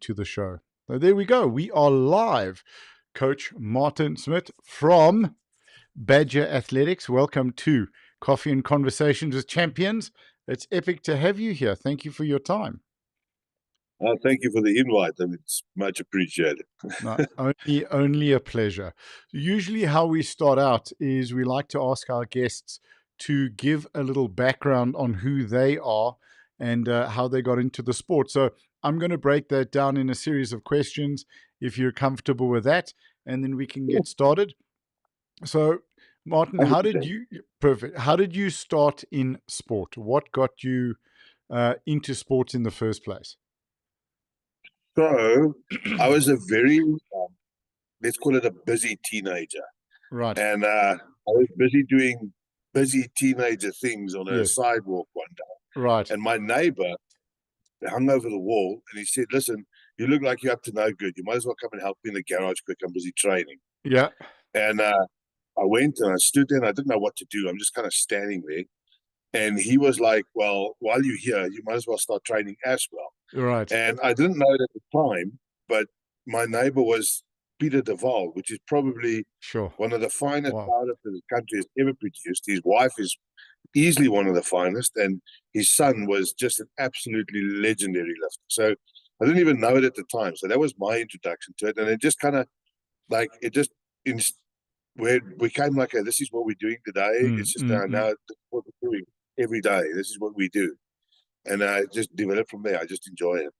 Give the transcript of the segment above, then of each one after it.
to the show. So there we go. We are live. Coach Martin Smit from Badger Athletics. Welcome to Coffee and Conversations with Champions. It's epic to have you here. Thank you for your time. Thank you for the invite. I mean, it's much appreciated. No, only a pleasure. Usually how we start out is we like to ask our guests to give a little background on who they are and how they got into the sport. So I'm going to break that down in a series of questions if you're comfortable with that, and then we can get started. So Martin, 100%. how did you start in sport? What got you into sports in the first place? So I was a very, let's call it a busy teenager. Right. And I was busy doing busy teenager things on a Yes. sidewalk one day. Right. And my neighbor hung over the wall and he said, listen, you look like you're up to no good. You might as well come and help me in the garage quick. I'm busy training. Yeah. And I went and I stood there and I didn't know what to do. I'm just kind of standing there. And he was like, well, while you're here, you might as well start training as well. Right. And I didn't know it at the time, but my neighbor was Peter Duval, which is probably one of the finest powerlifters the country has ever produced. His wife is easily one of the finest, and his son was just an absolutely legendary lifter. So I didn't even know it at the time. So that was my introduction to it. And it just kind of like, where we came like, this is what we're doing today. It's just now this is what we're doing every day. This is what we do. And I just developed from there. I just enjoy it.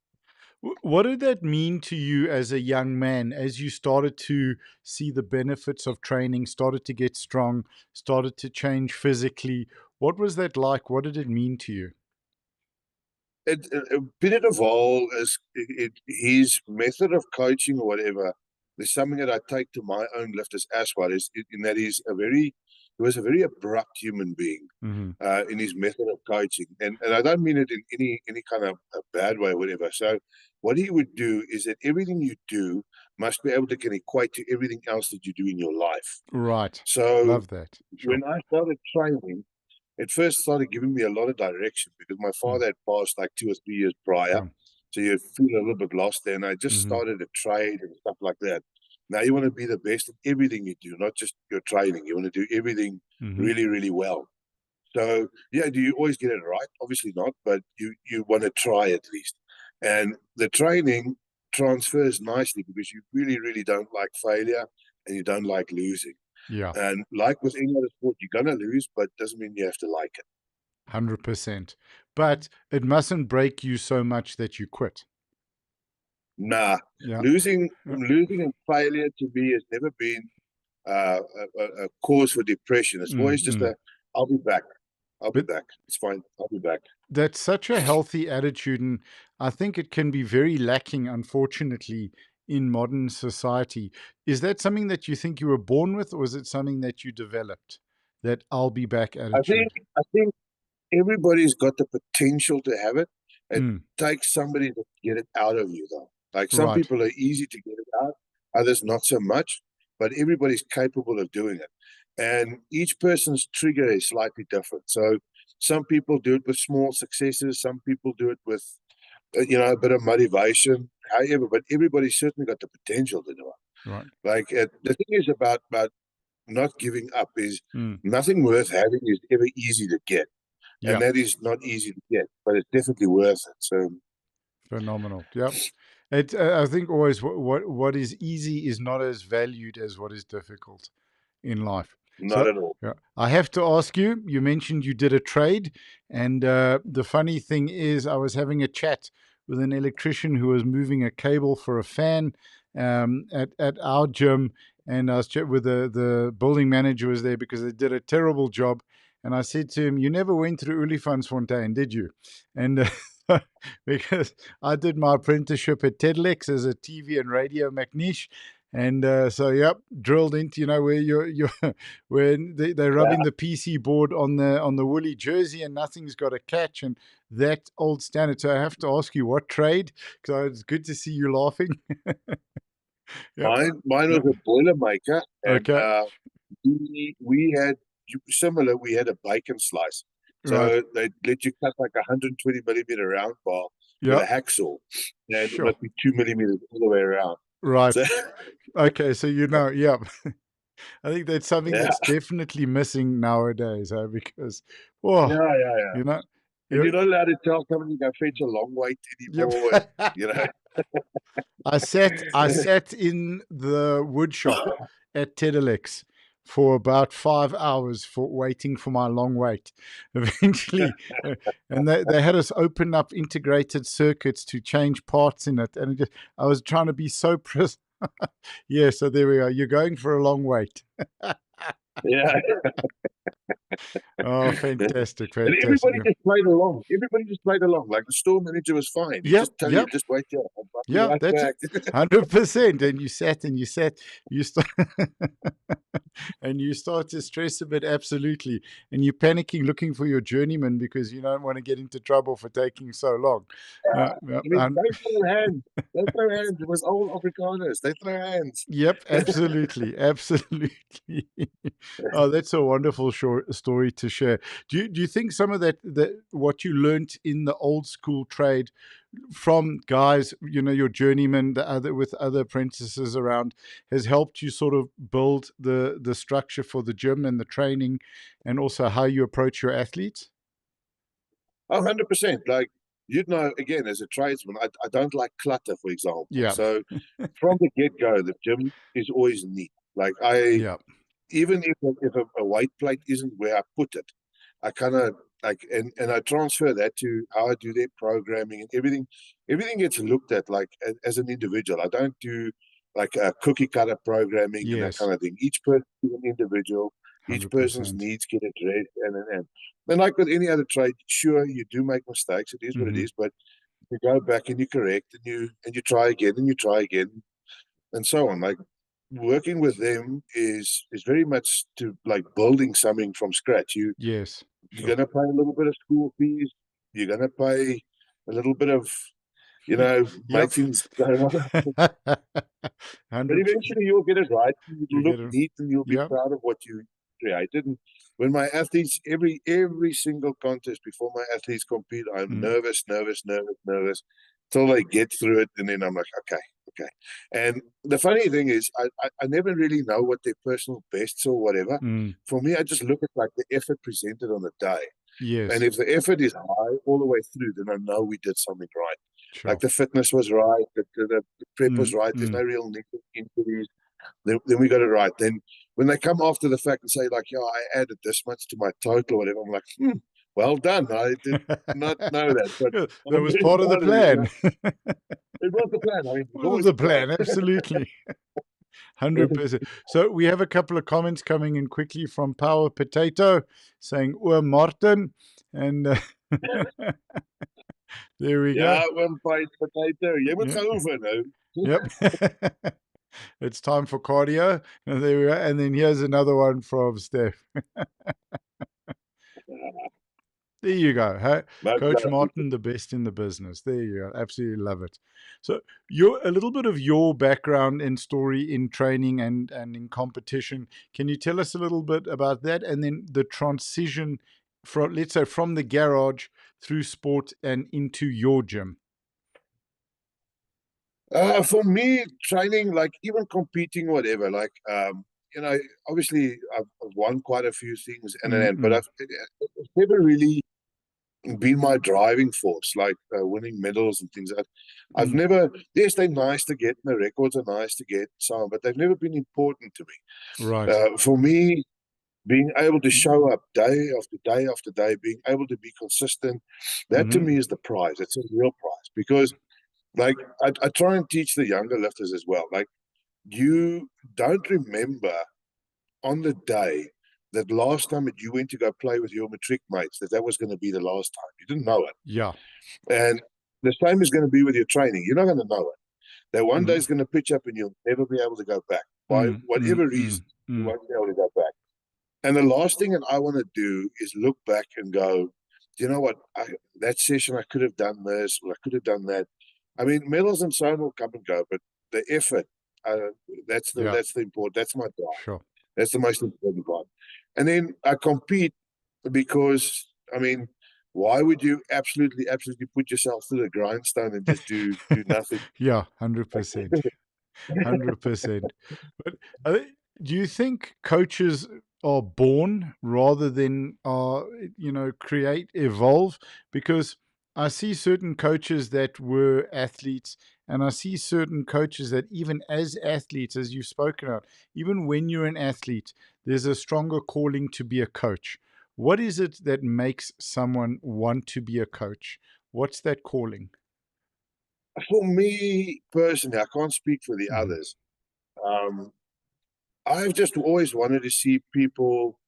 What did that mean to you as a young man, as you started to see the benefits of training, started to get strong, started to change physically? What was that like? What did it mean to you? Peter Duval his method of coaching or whatever, there's something that I take to my own lifters as well, in that he was a very abrupt human being in his method of coaching. And I don't mean it in any kind of a bad way or whatever. So what he would do is that everything you do must be able to can equate to everything else that you do in your life. Right. So love that. Sure. When I started training, it first started giving me a lot of direction because my father had passed like 2 or 3 years prior. So you feel a little bit lost there. And I just started a trade and stuff like that. Now you want to be the best at everything you do, not just your training. You want to do everything really, really well. So, yeah, do you always get it right? Obviously not, but you want to try at least. And the training transfers nicely because you really, really don't like failure and you don't like losing. Yeah. And like with any other sport, you're going to lose, but it doesn't mean you have to like it. 100%. But it mustn't break you so much that you quit. Nah. Yeah. Losing and failure to me has never been a cause for depression. It's always just I'll be back. I'll be back. It's fine. I'll be back. That's such a healthy attitude. And I think it can be very lacking, unfortunately, in modern society. Is that something that you think you were born with, or is it something that you developed, that I'll be back attitude? I think everybody's got the potential to have it. It takes somebody to get it out of you, though. Like some people are easy to get it out, others not so much, but everybody's capable of doing it. And each person's trigger is slightly different. So some people do it with small successes. Some people do it with, a bit of motivation. However, but everybody's certainly got the potential to do it. Right. Like the thing is about not giving up is nothing worth having is ever easy to get. And that is not easy to get, but it's definitely worth it. So phenomenal. Yep. I think always what is easy is not as valued as what is difficult in life. Not at all. Yeah. I have to ask you, you mentioned you did a trade. And the funny thing is I was having a chat with an electrician who was moving a cable for a fan at our gym. And I was chatting with the building manager was there because they did a terrible job. And I said to him, you never went through Olifantsfontein, did you? And because I did my apprenticeship at TEDx as a TV and radio McNiche. And so, yep, drilled into, where you're when they're rubbing the PC board on the woolly jersey and nothing's got a catch, and that old standard. So I have to ask you, what trade? Because it's good to see you laughing. Mine was a boilermaker, and we had similar. We had a bacon slice, so they let you cut like 120 millimeter round bar, with a hacksaw, and it must be 2 millimeters all the way around. Right. So, okay, so yeah. I think that's something that's definitely missing nowadays, because, you know, and you're not allowed to tell somebody to go fetch a long weight anymore. Yep. And, you know, I sat in the wood shop at Tedalex for about 5 hours for waiting for my long wait. Eventually, and they had us open up integrated circuits to change parts in it, and I was trying to be so yeah. So there we are. You're going for a long wait. yeah. Oh, fantastic, And fantastic. everybody just played along. Everybody just played along. Like the store manager was fine. He just tell you, just wait here. I'll be right that's back. 100%. And you sat, you start, and you start to stress a bit, absolutely. And you're panicking, looking for your journeyman because you don't want to get into trouble for taking so long. I mean, they throw hands. They throw hands. It was old Afrikaners. They throw hands. Yep, absolutely, absolutely. Oh, that's a wonderful short story to share. Do you think some of that what you learnt in the old school trade from guys, your journeyman, with other apprentices around, has helped you sort of build the structure for the gym and the training, and also how you approach your athletes? Oh, 100%. Like, again, as a tradesman, I don't like clutter, for example. Yeah. So from the get-go, the gym is always neat. Like even if a weight plate isn't where I put it, I kind of and I transfer that to how I do their programming and everything. Everything gets looked at like as an individual. I don't do like a cookie cutter programming and that kind of thing. Each person is an individual. Each person's 100%. needs get addressed, and like with any other trade, sure, you do make mistakes. It is what it is, but you go back and you correct and you try again and you try again and so on. Like working with them is very much to like building something from scratch. You're gonna pay a little bit of school fees. You're gonna pay a little bit of maintenance going on. But eventually you'll get it right. It'll look neat and you'll be proud of what you created. And when my athletes, every single contest before my athletes compete, I'm nervous till they get through it. And then I'm like, okay. And the funny thing is, I never really know what their personal bests or whatever. For me, I just look at like the effort presented on the day. Yes. And if the effort is high all the way through, then I know we did something right. Sure. Like the fitness was right, the prep was right. There's no real injuries. Then we got it right. Then when they come after the fact and say like, "Yeah, I added this much to my total," or whatever, I'm like, well done. I did not know that, but that was part of the plan. It was the plan. I mean, it was the plan. Absolutely. 100%. So we have a couple of comments coming in quickly from Power Potato saying, Martin. And there we go. Yeah, one bite potato. You must over now. Yep. It's time for cardio. And there we go. And then here's another one from Steph. There you go. Hey, Coach Martin, the best in the business. There you go. Absolutely love it. So a little bit of your background and story in training and in competition. Can you tell us a little bit about that? And then the transition from, let's say, from the garage through sport and into your gym. For me, training, like even competing, whatever, like, obviously I've won quite a few things but it's never really been my driving force, like winning medals and things like that. I've never, yes, they're nice to get, and the records are nice to get, so, but they've never been important to me. Right. For me, being able to show up day after day after day, being able to be consistent, that to me is the prize. It's a real prize because like I try and teach the younger lifters as well. Like you don't remember on the day that last time that you went to go play with your matric mates that was going to be the last time. You didn't know it. Yeah. And the same is going to be with your training. You're not going to know it. That one day is going to pitch up and you'll never be able to go back. By whatever reason, you won't be able to go back. And the last thing that I want to do is look back and go, you know what, that session I could have done this or I could have done that. I mean, medals and so on will come and go, but the effort, that's the important, that's my drive. Sure. That's the most important part. And then I compete because, I mean, why would you absolutely put yourself through the grindstone and just do nothing? Yeah, 100%. 100%. But do you think coaches are born rather than are, evolve? Because I see certain coaches that were athletes, and I see certain coaches that even as athletes, as you've spoken about, even when you're an athlete, there's a stronger calling to be a coach. What is it that makes someone want to be a coach? What's that calling? For me personally, I can't speak for the Mm-hmm. others. I've just always wanted to see people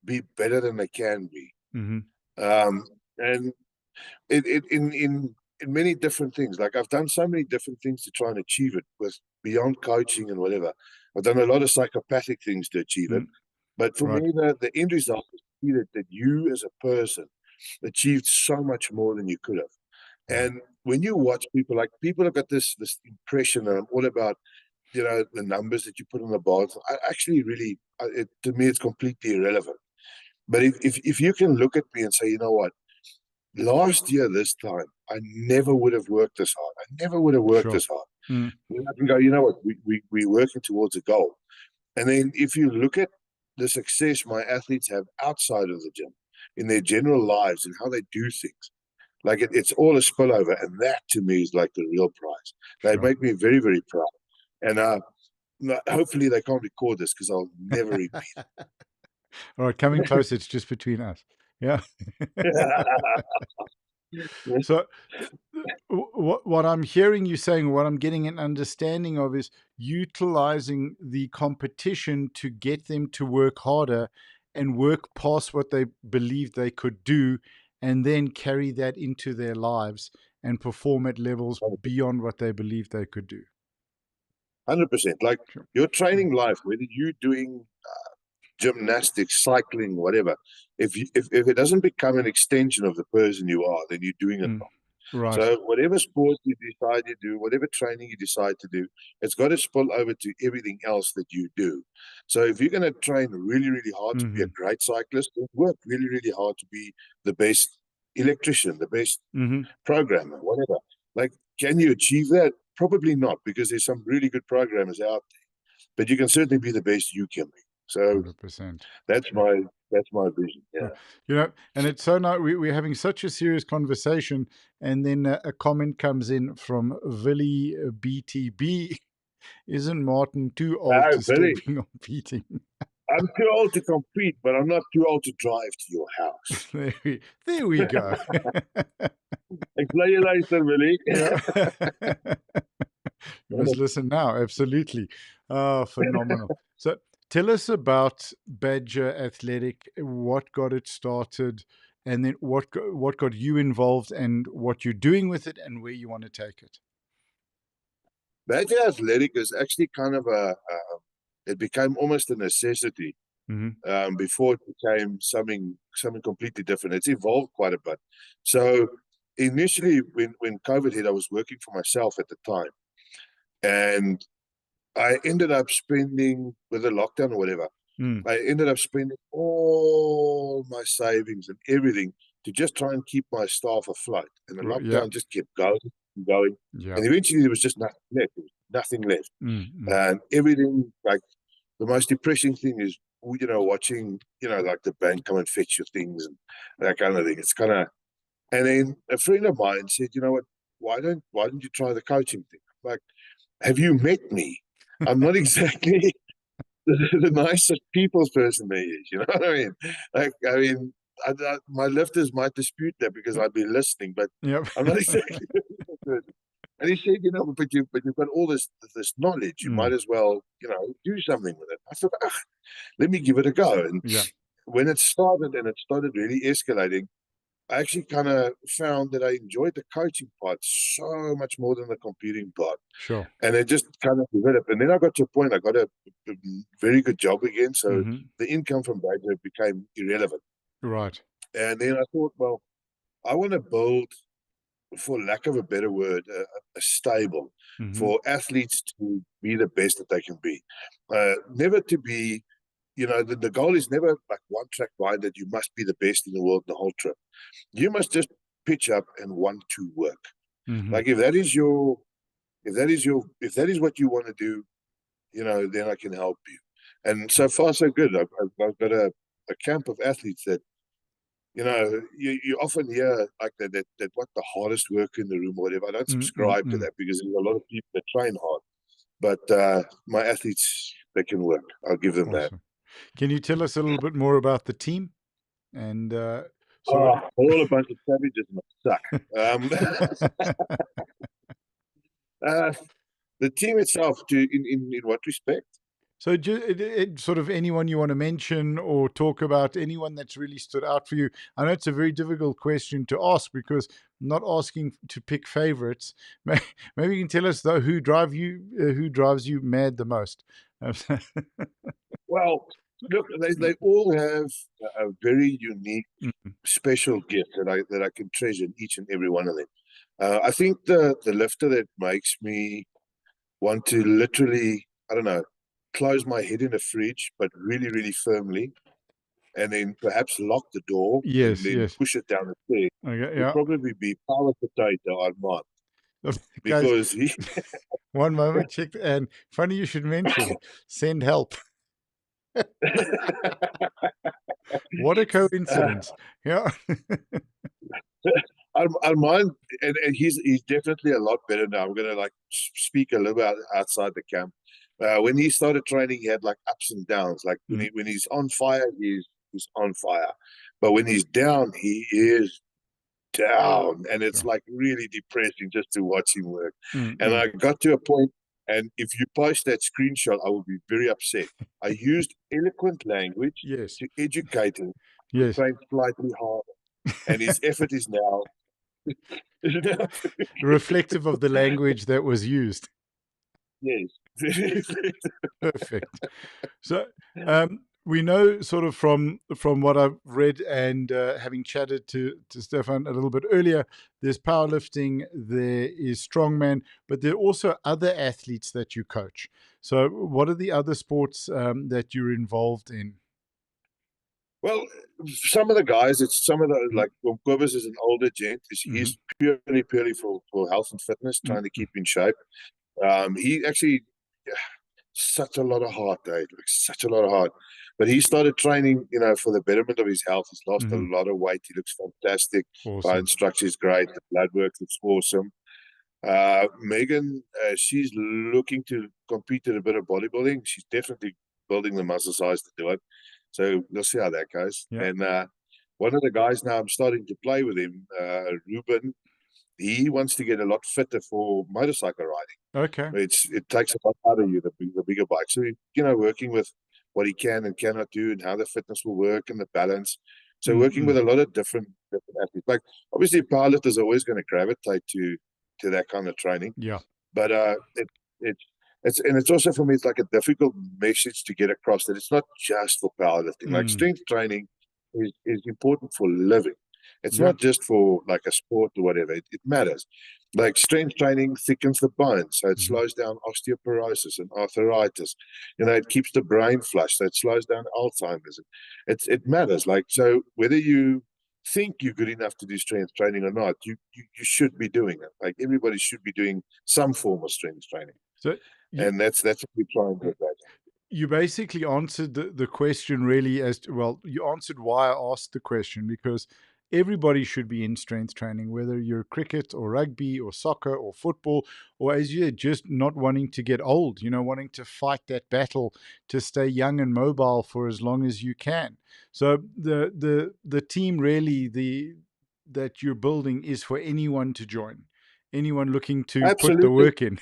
be better than they can be. Mm-hmm. And in many different things. Like I've done so many different things to try and achieve it, with beyond coaching and whatever. I've done a lot of psychopathic things to achieve it. But for Right. me, the end result is to see that you as a person achieved so much more than you could have. Yeah. And when you watch people, like people have got this impression that I'm all about, the numbers that you put on the boards. I actually really, to me, it's completely irrelevant. But if you can look at me and say, you know what, last year this time, I never would have worked this hard. I never would have worked Sure. this hard. I can go, you know what, we're working towards a goal. And then if you look at the success my athletes have outside of the gym, in their general lives and how they do things, like it's all a spillover. And that to me is like the real prize. They make me very, very proud. And hopefully they can't record this because I'll never repeat it. All right, coming close, it's just between us. Yeah. So what I'm hearing you saying, what I'm getting an understanding of, is utilizing the competition to get them to work harder and work past what they believed they could do, and then carry that into their lives and perform at levels beyond what they believed they could do. 100%. Like Sure. your training life, whether you're doing gymnastics, cycling, whatever, if it doesn't become an extension of the person you are, then you're doing it wrong. Right. So whatever sport you decide you do, whatever training you decide to do, it's got to spill over to everything else that you do. So if you're going to train really, really hard to be a great cyclist, then work really, really hard to be the best electrician, the best programmer, whatever. Like, can you achieve that? Probably not, because there's some really good programmers out there. But you can certainly be the best you can be. So 100%. that's my vision. Yeah. And it's so nice. We're having such a serious conversation, and then a comment comes in from Villy BTB. Isn't Martin too old to still Billy, be competing? I'm too old to compete, but I'm not too old to drive to your house. There we go. Ek bly jy luister, Willie. Yeah. You must listen now. Absolutely. Oh, phenomenal. So tell us about Badger Athletic, what got it started, and then what got you involved, and what you're doing with it, and where you want to take it. Badger Athletic is actually kind of it became almost a necessity before it became something completely different. It's evolved quite a bit. So initially, when COVID hit, I was working for myself at the time. And I ended up spending, with the lockdown or whatever, I ended up spending all my savings and everything to just try and keep my staff afloat. And the lockdown just kept going and going. And eventually there was just nothing left. There was nothing left. And everything, like the most depressing thing is, watching, like the bank come and fetch your things and that kind of thing. It's kind of, and then a friend of mine said, you know what, why don't you try the coaching thing? I'm like, have you met me? I'm not exactly the nicest people's person there is. You know what I mean? Like, my lifters might dispute that because I'd be listening, but I'm not exactly the person. And he said, but you've got all this knowledge. You might as well, do something with it. I thought, let me give it a go. And when it started really escalating, I actually kind of found that I enjoyed the coaching part so much more than the competing part. Sure. And it just kind of developed. And then I got to a point, I got a very good job again. So the income from Badger became irrelevant. Right. And then I thought, well, I want to build, for lack of a better word, a stable for athletes to be the best that they can be. Never to be the goal is never like one track ride that you must be the best in the world the whole trip. You must just pitch up and want to work. Like if that is what you want to do, then I can help you. And so far so good. I've got a camp of athletes that you often hear like that what the hardest work in the room or whatever. I don't subscribe to that because there's a lot of people that train hard. But my athletes, they can work. I'll give them that. Can you tell us a little bit more about the team? And all a bunch of savages must suck. The team itself, in what respect? So sort of anyone you want to mention or talk about, anyone that's really stood out for you. I know it's a very difficult question to ask because I'm not asking to pick favorites. Maybe you can tell us though who drives you mad the most. Well, look, they all have a very unique, special gift that I can treasure in each and every one of them. I think the lifter that makes me want to literally, I don't know, close my head in a fridge, but really, really firmly, and then perhaps lock the door and then push it down the stairs. Okay, would probably be Power Potato Armand. Because Guys, one moment, check, and funny you should mention, send help. What a coincidence. Yeah. Armand, and he's definitely a lot better now. I'm going to speak a little bit outside the camp. When he started training, he had like ups and downs. Like when he's on fire, he's on fire. But when he's down, he is down. And it's like really depressing just to watch him work. And I got to a point, and if you post that screenshot, I will be very upset. I used eloquent language to educate him to train slightly harder. And his effort is now reflective of the language that was used. Yes. Perfect. So we know sort of from what I've read and having chatted to Stefan a little bit earlier, there's powerlifting, there is strongman, but there are also other athletes that you coach. So what are the other sports that you're involved in? Well, some of the guys, it's some of the, like, Kobus is an older gent. He's purely for health and fitness, trying to keep in shape. He actually, such a lot of heart, Dave, like such a lot of heart. But he started training, for the betterment of his health. He's lost a lot of weight. He looks fantastic. Awesome. Bone structure is great. The blood work looks awesome. Megan, she's looking to compete in a bit of bodybuilding. She's definitely building the muscle size to do it. So we'll see how that goes. Yeah. And one of the guys now, I'm starting to play with him, Ruben. He wants to get a lot fitter for motorcycle riding. Okay. It takes a lot out of you, the bigger bike. So, working with what he can and cannot do and how the fitness will work and the balance. So working with a lot of different athletes. Like, obviously, powerlifters are always going to gravitate to that kind of training. Yeah. But it's also, for me, it's like a difficult message to get across that it's not just for powerlifting. Like, strength training is important for living. It's not just for like a sport or whatever. It matters. Like, strength training thickens the bones, so it slows down osteoporosis and arthritis. It keeps the brain flush, so it slows down Alzheimer's. It matters. Like, so whether you think you're good enough to do strength training or not, you should be doing it. Like, everybody should be doing some form of strength training. So, and that's what we try and do. You basically answered the question really as to, well, you answered why I asked the question, because everybody should be in strength training, whether you're cricket or rugby or soccer or football, or as you just not wanting to get old, wanting to fight that battle to stay young and mobile for as long as you can. So the team really that you're building is for anyone to join, anyone looking to put the work in.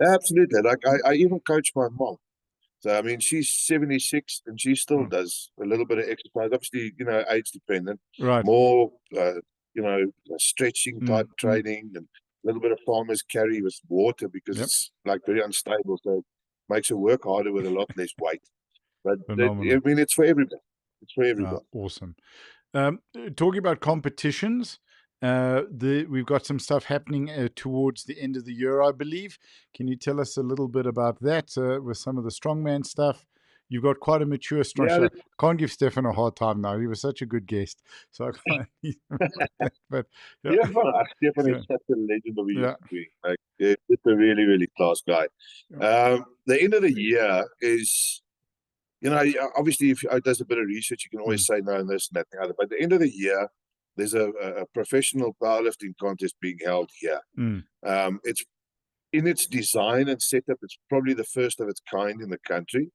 Absolutely. Like, I even coach my mom. So, I mean, she's 76 and she still does a little bit of exercise. Obviously, age dependent. Right. More, stretching type training and a little bit of farmer's carry with water because it's like very unstable. So it makes her work harder with a lot less weight. But I mean, it's for everybody. It's for everybody. Awesome. Talking about competitions, we've got some stuff happening towards the end of the year, I believe. Can you tell us a little bit about that with some of the strongman stuff? you've got quite a mature, strong Yeah, show. Can't give Stefan a hard time now. He was such a good guest, so I can't. But yeah, yeah, well, Stefan so, is such a legend of a human yeah, being. Like, it's a really, really class guy. yeah. The end of the year is, obviously, if you does a bit of research, you can always say no and this and that and the other. But at the end of the year, there's a professional powerlifting contest being held here. It's in its design and setup, it's probably the first of its kind in the country.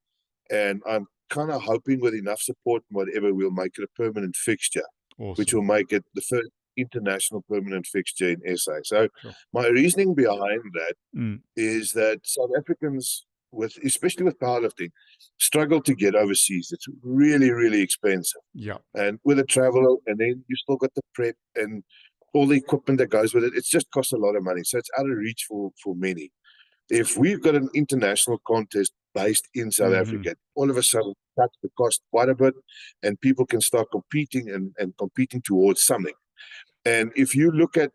And I'm kind of hoping with enough support and whatever, we'll make it a permanent fixture, which will make it the first international permanent fixture in SA. So my reasoning behind that is that South Africans, especially with powerlifting, struggle to get overseas. It's really, really expensive. Yeah. And with the travel, and then you still got the prep and all the equipment that goes with it, it just costs a lot of money. So it's out of reach for many. If we've got an international contest based in South Africa, all of a sudden cuts the cost quite a bit, and people can start competing and competing towards something. And if you look at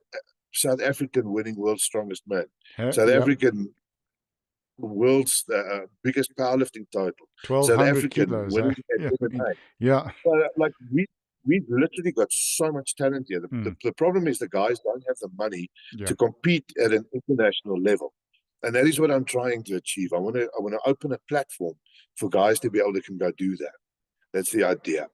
South African winning World's Strongest Man, South African world's biggest powerlifting title, South 1,200 African kilos. winning at MMA. Yeah. So, like we've literally got so much talent here. The problem is the guys don't have the money to compete at an international level. And that is what I'm trying to achieve. I want to open a platform for guys to be able to go do that. That's the idea.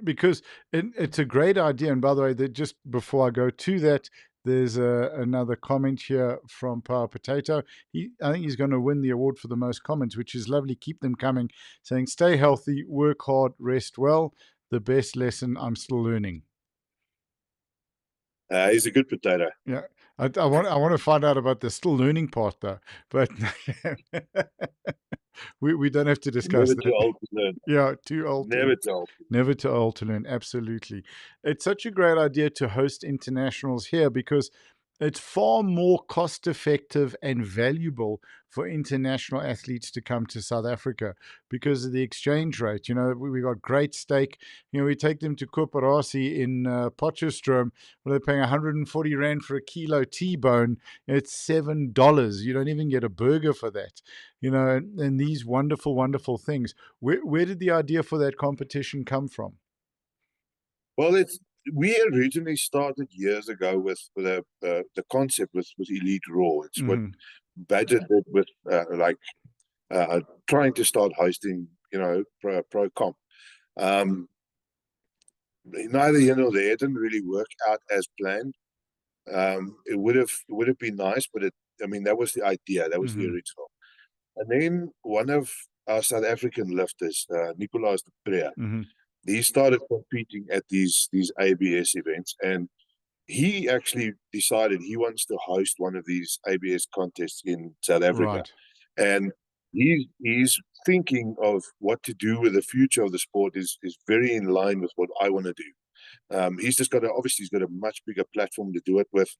Because it's a great idea. And by the way, that just before I go to that, there's another comment here from Power Potato. I think he's going to win the award for the most comments, which is lovely. Keep them coming. Saying, stay healthy, work hard, rest well. The best lesson I'm still learning. He's a good potato. Yeah, I want to find out about the still learning part though, but we don't have to discuss that. Never too old to learn. Yeah, too old. Never too old. Never too old to learn. Absolutely, it's such a great idea to host internationals here because it's far more cost effective and valuable for international athletes to come to South Africa because of the exchange rate. You know, we got great steak. You know, we take them to Koperasi in Potchefstroom where they're paying 140 Rand for a kilo T-bone. It's $7. You don't even get a burger for that. You know, and these wonderful, wonderful things. Where did the idea for that competition come from? Well, we originally started years ago with the concept with Elite Raw. It's what Badger did with trying to start hosting, pro comp. Neither here nor there, it didn't really work out as planned. It would have been nice, but that was the idea. That was the original. And then one of our South African lifters, Nicolaas de Pre, he started competing at these ABS events, and he actually decided he wants to host one of these ABS contests in South Africa. Right. And he's thinking of what to do with the future of the sport is very in line with what I want to do. He's got a much bigger platform to do it with,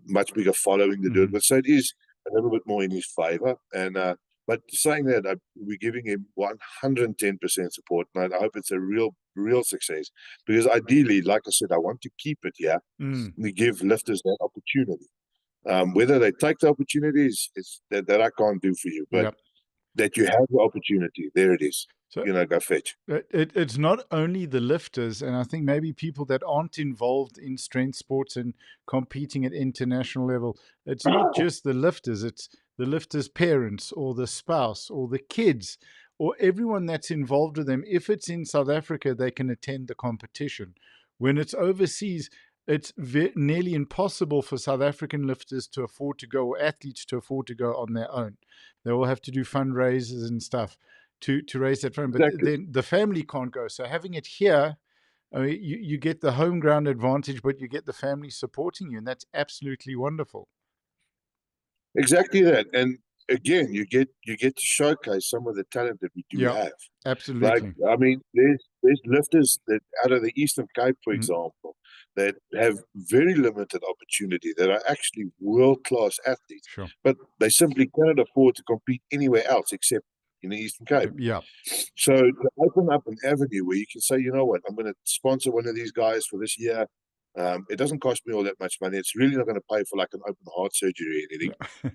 much bigger following to do it with. So it is a little bit more in his favor. And but saying that, we're giving him 110% support, and I hope it's a real success. Because ideally, like I said, I want to keep it here. We give lifters that opportunity. Whether they take the opportunities, is that I can't do for you, but that you have the opportunity. There it is. So, go fetch. It's not only the lifters, and I think maybe people that aren't involved in strength sports and competing at international level. It's not just the lifters, it's the lifters' parents or the spouse or the kids or everyone that's involved with them. If it's in South Africa, they can attend the competition. When it's overseas, it's nearly impossible for South African lifters to afford to go, or athletes to afford to go on their own. They will have to do fundraisers and stuff to raise that fund, but then the family can't go. So having it here, you get the home ground advantage, but you get the family supporting you, and that's absolutely wonderful. Exactly that, and again, you get to showcase some of the talent that we do have. Absolutely. Like, there's lifters that out of the Eastern Cape, for example, that have very limited opportunity, that are actually world-class athletes, but they simply cannot afford to compete anywhere else except in the Eastern Cape. So to open up an avenue where you can say, you know what, I'm going to sponsor one of these guys for this year. It doesn't cost me all that much money. It's really not going to pay for like an open heart surgery or anything.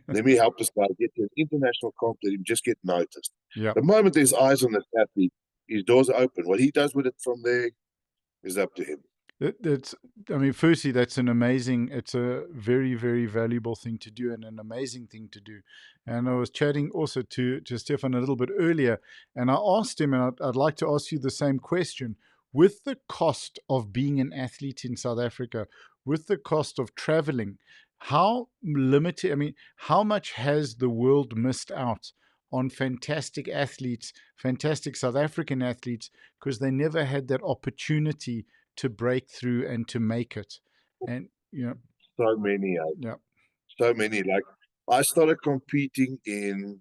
Let me help this guy get to an international comp, let him just get noticed. Yeah. The moment there's eyes on this athlete, his doors are open. What he does with it from there is up to him. I mean, firstly, it's a very, very valuable thing to do and an amazing thing to do. And I was chatting also to Stefan a little bit earlier, and I asked him, and I'd like to ask you the same question. With the cost of being an athlete in South Africa, with the cost of traveling, how limited, I mean, how much has the world missed out on fantastic athletes, fantastic South African athletes, because they never had that opportunity to break through and to make it? And so many, yeah, so many. Like, I started competing in,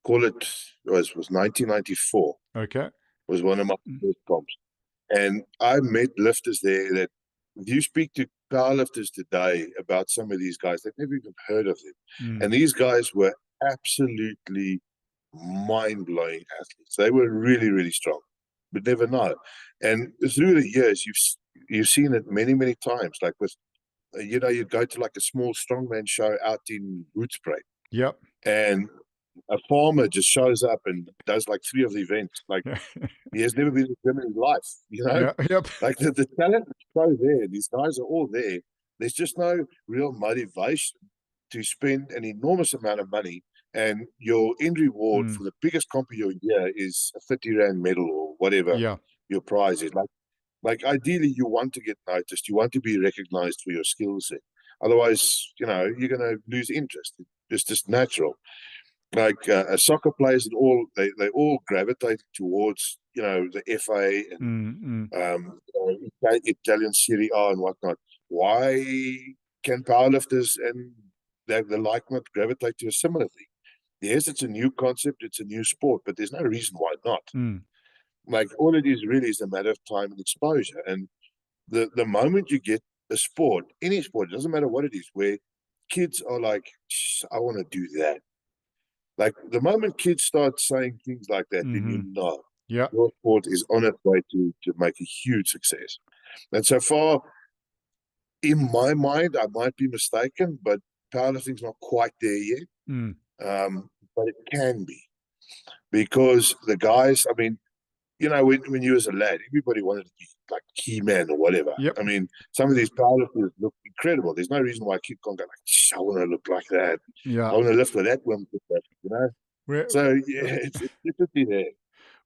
call it, was 1994. Okay. Was one of my first comps, and I met lifters there that, if you speak to powerlifters today about some of these guys, they've never even heard of them. And these guys were absolutely mind-blowing athletes. They were really, really strong, but never know. And through the years, you've seen it many, many times. Like with, you go to like a small strongman show out in Hoedspruit. Yep. And a farmer just shows up and does like 3 of the events. Like, he has never been in the gym in his life, Yeah. Yep. Like the talent is so there. These guys are all there. There's just no real motivation to spend an enormous amount of money, and your end reward for the biggest comp of your year is a 50 Rand medal or whatever your prize is. Like ideally, you want to get noticed. You want to be recognized for your skill set. Otherwise, you're going to lose interest. It's just natural. Like soccer players and all, they all gravitate towards the FA and Italian Serie A and whatnot. Why can powerlifters and the like not gravitate to a similar thing? Yes, it's a new concept, it's a new sport, but there's no reason why not. Like, all it is really is a matter of time and exposure. And the moment you get a sport, any sport, it doesn't matter what it is, where kids are like, I want to do that. Like, the moment kids start saying things like that, then your sport is on its way to make a huge success. And so far, in my mind, I might be mistaken, but powerlifting's not quite there yet. But it can be, because the guys, I mean, when you was a lad, everybody wanted to be like He-Man or whatever. I mean, some of these powerlifters look incredible. There's no reason why a kid can't go like, I want to look like that. I want to lift with that one, So it's definitely there.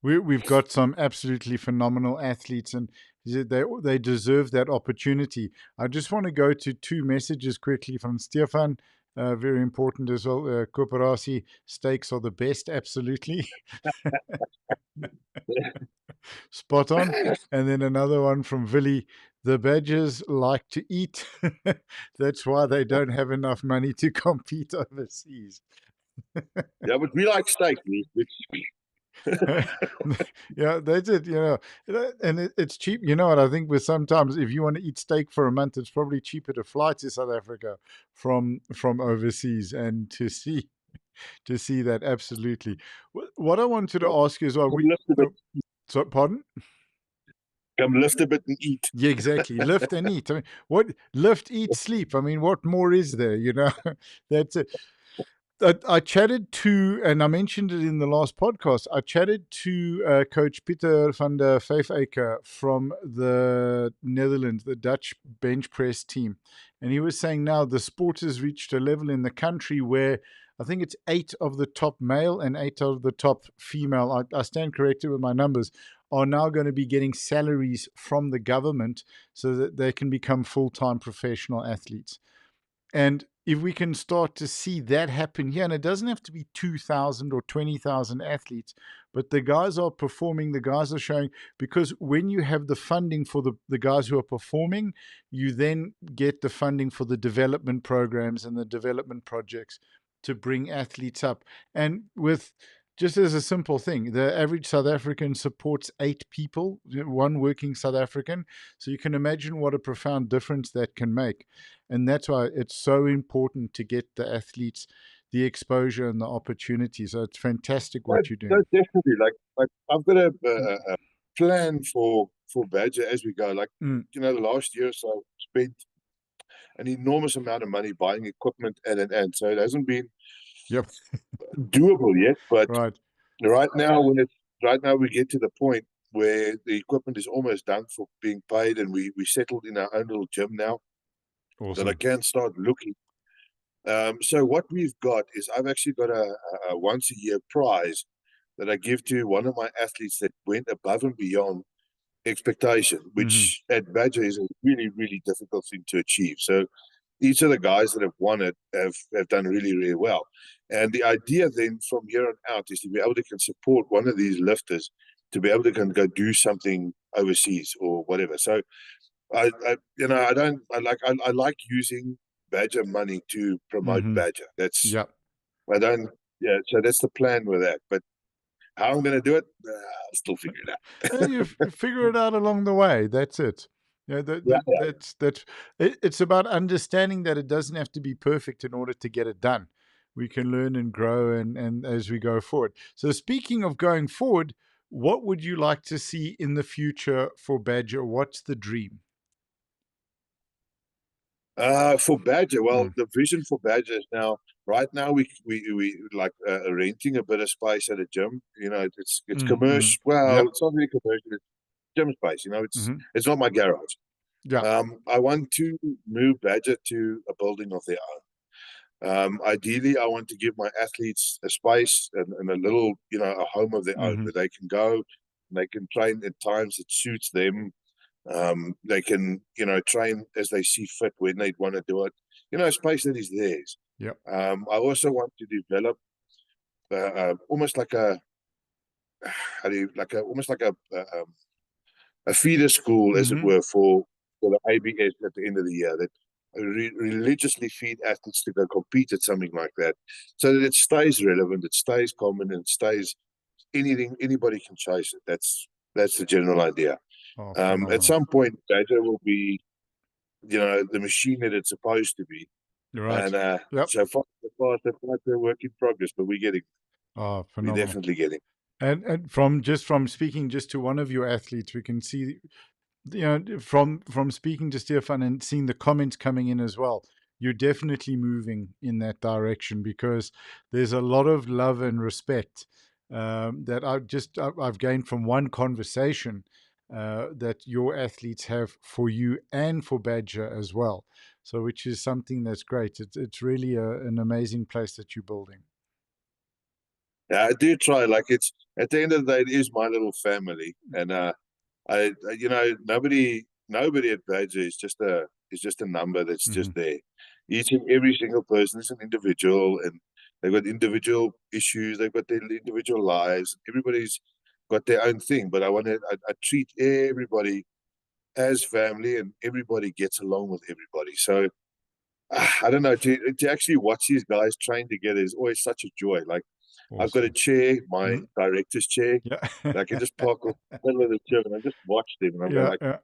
We've got some absolutely phenomenal athletes, and they deserve that opportunity. I just want to go to 2 messages quickly from Stefan. Very important as well. Kooperasie steaks are the best, absolutely. Spot on. And then another one from Villy. The Badgers like to eat. That's why they don't have enough money to compete overseas. Yeah, but we like steak. Yeah, that's it. And it's cheap. You know what? I think with sometimes, if you want to eat steak for a month, it's probably cheaper to fly to South Africa from overseas and to see that. Absolutely. What I wanted to ask you as well. So, pardon? Come lift a bit and eat. Yeah, exactly. Lift and eat. I mean, what lift, eat, sleep? I mean, what more is there? That's it. I chatted to, and I mentioned it in the last podcast, I chatted to Coach Pieter van der Vyfacre from the Netherlands, the Dutch bench press team. And he was saying now the sport has reached a level in the country where I think it's 8 of the top male and 8 of the top female, I stand corrected with my numbers, are now going to be getting salaries from the government so that they can become full-time professional athletes. And if we can start to see that happen here, and it doesn't have to be 2,000 or 20,000 athletes, but the guys are performing, the guys are showing, because when you have the funding for the guys who are performing, you then get the funding for the development programs and the development projects to bring athletes up. And with, just as a simple thing, the average South African supports 8 people, 1 working South African. So you can imagine what a profound difference that can make. And that's why it's so important to get the athletes the exposure and the opportunity. So it's fantastic what you're doing. Definitely. Like I've got a plan for for Badger as we go. Like, Mm. the last year or so, spent an enormous amount of money buying equipment and so it hasn't been Yep. doable yet. But Right. right now, we get to the point where the equipment is almost done for being paid, and we settled in our own little gym now that I Awesome. can start looking. So what we've got is I've actually got a once a year prize that I give to one of my athletes that went above and beyond expectation, Mm-hmm. which at Badger is a really, really difficult thing to achieve. So each of the guys that have won it have done really, really well. And the idea then from here on out is to be able to can support one of these lifters to be able to can go do something overseas or whatever. So I like using Badger money to promote Mm-hmm. Badger. Yep. So that's the plan with that. But how I'm going to do it, I'll still figure it out. You figure it out along the way. That's it. Yeah, Yeah, yeah. it's about understanding that it doesn't have to be perfect in order to get it done. We can learn and grow and as we go forward. So speaking of going forward, what would you like to see in the future for Badger? What's the dream? For Badger, well, Mm. the vision for Badger is now. Right now, we like renting a bit of space at a gym. It's Mm-hmm. commercial. Well, Yep. it's not really commercial. It's gym space. Mm-hmm. It's not my garage. Yeah. I want to move Badger to a building of their own. Ideally, I want to give my athletes a space and a little, a home of their own Mm-hmm. where they can go, and they can train at times that suits them. They can, train as they see fit when they want to do it. A space that is theirs. Yep. I also want to develop almost like a, how do you, like a, almost like a feeder school, as it Mm-hmm. were, for the ABS at the end of the year that religiously feed athletes to go compete at something like that, so that it stays relevant, it stays common, and it stays anybody can chase it. That's the general idea. Oh, At phenomenal. some point, data will be, the machine that it's supposed to be, You're right. and Yep. so far, they're a work in progress, but Oh, we're phenomenal. definitely getting. And from speaking just to one of your athletes, we can see, from speaking to Stefan and seeing the comments coming in as well, you're definitely moving in that direction because there's a lot of love and respect that I've gained from one conversation that your athletes have for you and for Badger as well. So, which is something that's great. It's really an amazing place that you're building. Yeah, I do try. Like, it's at the end of the day, it is my little family, and nobody at Badger is just a number that's Mm-hmm. just there. Each and every single person is an individual, and they've got individual issues. They've got their individual lives. Everybody's got their own thing, but I treat everybody as family, and everybody gets along with everybody. So I don't know, to actually watch these guys train together is always such a joy. Like, I've got a Awesome. chair, my Mm. director's chair, Yeah. and I can just park off the middle of the gym and I just watch them. And I'm going Yeah. like, Yeah.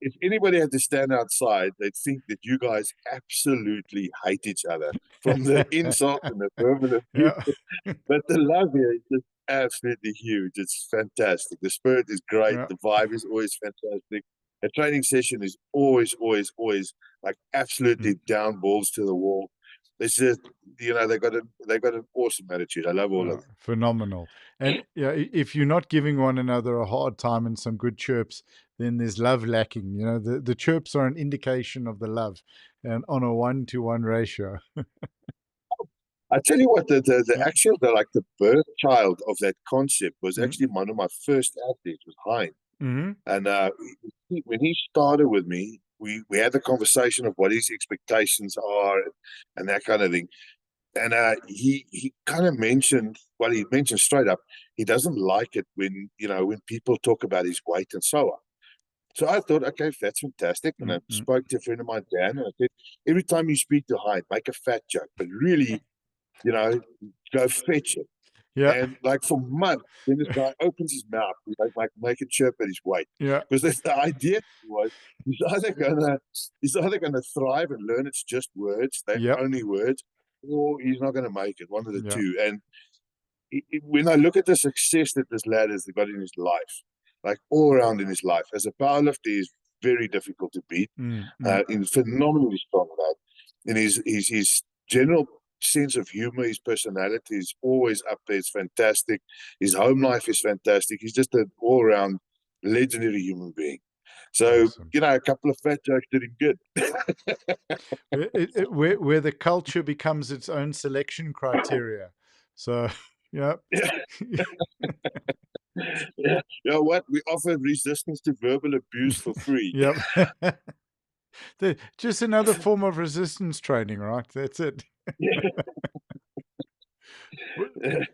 if anybody had to stand outside, they'd think that you guys absolutely hate each other, from the insult and the verbal abuse. Yeah. But the love here is just absolutely huge. It's fantastic. The spirit is great. Yeah. The vibe is always fantastic. A training session is always, always, always like absolutely Mm. down balls to the wall. It's just, they got an awesome attitude. I love all of them. Phenomenal. And yeah, if you're not giving one another a hard time and some good chirps, then there's love lacking. The chirps are an indication of the love and on a 1-to-1 ratio. I tell you what, Yeah. the birth child of that concept was Mm. actually one of my first athletes, was Hein. Mm-hmm. And when he started with me, we had the conversation of what his expectations are and that kind of thing. And he kind of mentioned, well, he mentioned straight up, he doesn't like it when people talk about his weight and so on. So I thought, okay, that's fantastic. And I Mm-hmm. spoke to a friend of mine, Dan, and I said, every time you speak to Hyde, make a fat joke, but really, you know, go fetch it. Yeah. And like for months, when this guy opens his mouth, he like make a chirp at his weight. Yeah. Because the idea was he's either gonna thrive and learn it's just words, they're Yep. only words, or he's not gonna make it, one of the Yeah. two. And when I look at the success that this lad has got in his life, like all around in his life. As a powerlifter, he's very difficult to beat. He's phenomenally strong lad. And his general sense of humor, his personality is always up there. It's fantastic. His home life is fantastic. He's just an all-around legendary human being. So, awesome. A couple of fat jokes did him good. where the culture becomes its own selection criteria. So, yeah. Yeah. You know what? We offer resistance to verbal abuse for free. Yep. Just another form of resistance training, right? That's it.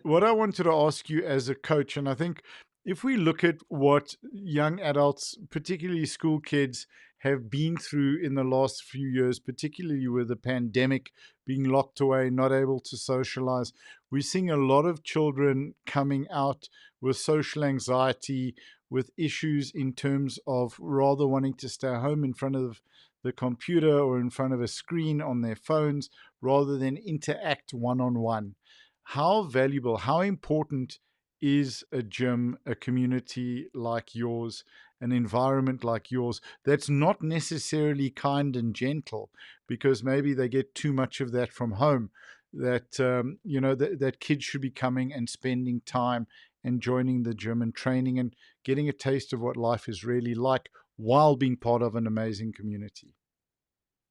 What I wanted to ask you as a coach, and I think if we look at what young adults, particularly school kids, have been through in the last few years, particularly with the pandemic, being locked away, not able to socialize, we're seeing a lot of children coming out with social anxiety, with issues in terms of rather wanting to stay home in front of the computer or in front of a screen on their phones rather than interact one-on-one. How valuable, how important is a gym, a community like yours, an environment like yours that's not necessarily kind and gentle, because maybe they get too much of that from home, that that kids should be coming and spending time and joining the gym and training and getting a taste of what life is really like while being part of an amazing community?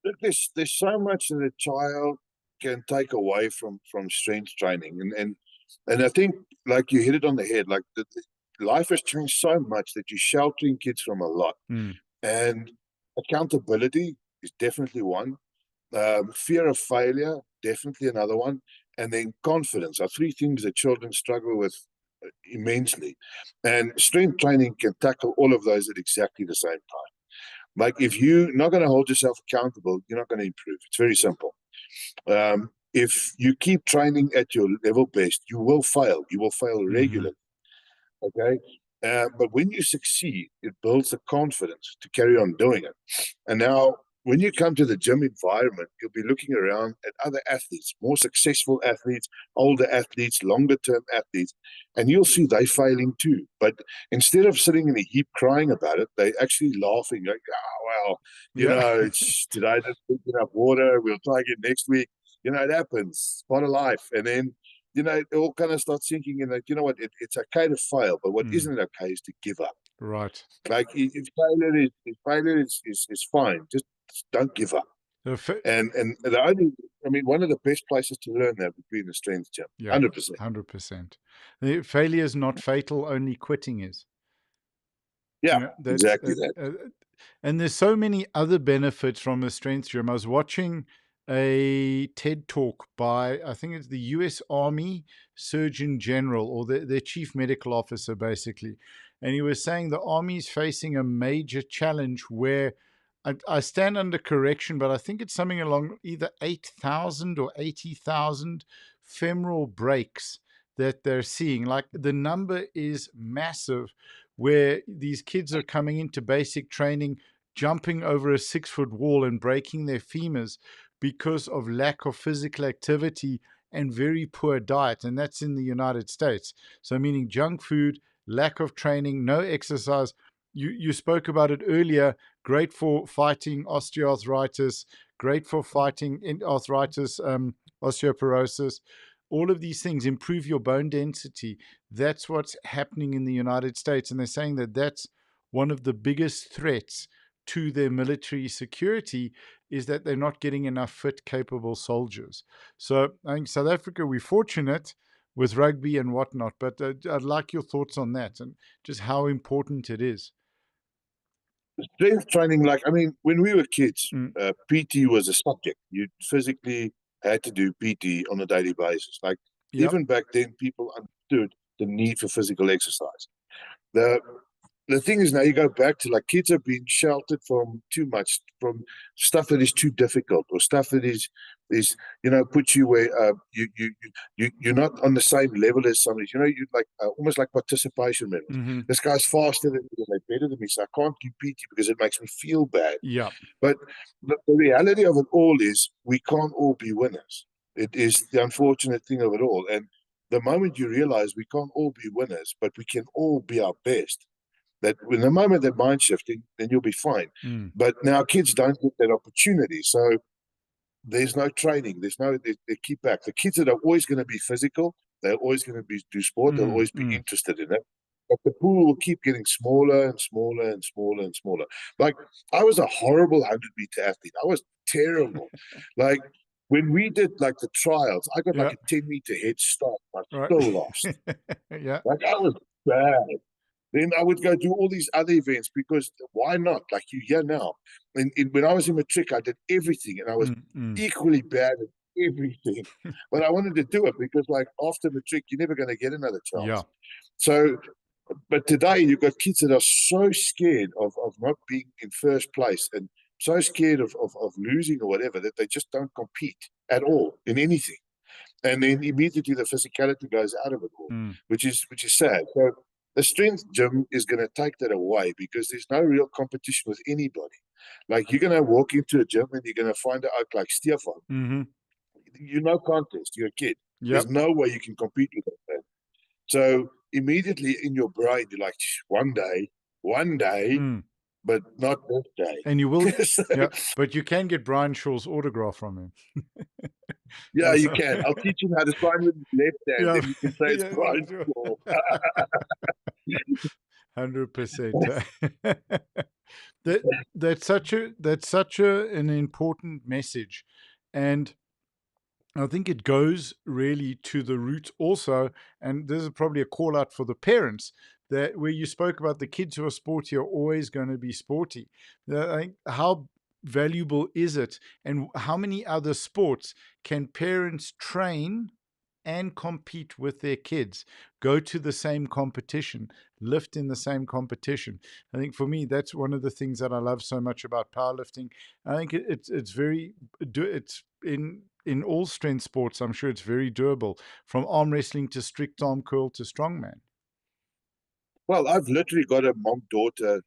Look, there's so much that a child can take away from strength training, and I think, like, you hit it on the head. Like, life has changed so much that you're sheltering kids from a lot. And accountability is definitely one. Fear of failure, definitely another one. And then confidence are three things that children struggle with immensely. And strength training can tackle all of those at exactly the same time. Like, if you're not going to hold yourself accountable, you're not going to improve. It's very simple. If you keep training at your level best, you will fail. You will fail regularly. Okay? But when you succeed, it builds the confidence to carry on doing it. And now, when you come to the gym environment, you'll be looking around at other athletes, more successful athletes, older athletes, longer term athletes, and you'll see they failing too. But instead of sitting in a heap crying about it, they actually laughing, like, well, it's today, I didn't drink enough water, we'll try again next week. It happens. It's part of life. And then, it all kind of starts sinking in that, what, it's okay to fail, but what isn't okay is to give up. Right. Like, if failure is fine. Just don't give up. And one of the best places to learn that would be in the strength gym. 100%. 100%. Failure is not fatal, only quitting is. Yeah, exactly that. And there's so many other benefits from the strength gym. I was watching a TED talk by, I think it's the US Army Surgeon General, or their chief medical officer, basically. And he was saying the Army's facing a major challenge where, I stand under correction, but I think it's something along either 8,000 or 80,000 femoral breaks that they're seeing. Like, the number is massive, where these kids are coming into basic training, jumping over a 6-foot wall and breaking their femurs because of lack of physical activity and very poor diet. And that's in the United States. So meaning junk food, lack of training, no exercise. You spoke about it earlier. Great for fighting osteoarthritis, great for fighting arthritis, osteoporosis. All of these things improve your bone density. That's what's happening in the United States. And they're saying that that's one of the biggest threats to their military security, is that they're not getting enough fit, capable soldiers. So I think South Africa, we're fortunate with rugby and whatnot, but I'd like your thoughts on that and just how important it is. Strength training, when we were kids, PT was a subject. You physically had to do PT on a daily basis. Even back then, people understood the need for physical exercise. The thing is, now you go back to, kids are being sheltered from too much, from stuff that is too difficult, or stuff that is puts you where you're not on the same level as somebody. You almost like participation medals. This guy's faster than me, they're better than me, so I can't do PT because it makes me feel bad. Yeah. But the reality of it all is, we can't all be winners. It is the unfortunate thing of it all. And the moment you realize we can't all be winners, but we can all be our best, that when the moment that mind shifting, then you'll be fine. But now kids don't get that opportunity. So there's no training. They keep back. The kids that are always going to be physical, they're always going to do sport. They'll always be interested in it. But the pool will keep getting smaller and smaller and smaller and smaller. Like, I was a horrible 100-meter athlete. I was terrible. Like, when we did like the trials, I got like a 10-meter head start. I still lost. Like, I was bad. Then I would go do all these other events because why not? Like, you hear now. When I was in matric, I did everything and I was equally bad at everything. But I wanted to do it because, like, after matric, you're never going to get another chance. So, but today you've got kids that are so scared of not being in first place and so scared of losing or whatever that they just don't compete at all in anything. And then immediately the physicality goes out of it all, which is sad. So the strength gym is going to take that away because there's no real competition with anybody. Like, you're going to walk into a gym and you're going to find out like Stefan. You know, contest. You're a kid. There's no way you can compete with that. So immediately in your brain, you're like, one day, but not this day. And you will, but you can get Brian Shaw's autograph from him. Yeah, you can. I'll teach him how to sign with his left hand, and you can say it's Brian Shaw. 100%. That's such an important message, and I think it goes really to the root also, and this is probably a call out for the parents, that where you spoke about the kids who are sporty are always going to be sporty. I think, how valuable is it, and how many other sports can parents train and compete with their kids, go to the same competition, lift in the same competition? I think for me, that's one of the things that I love so much about powerlifting. I think it's in all strength sports. I'm sure it's very doable, from arm wrestling to strict arm curl to strongman. Well, I've literally got a mom-daughter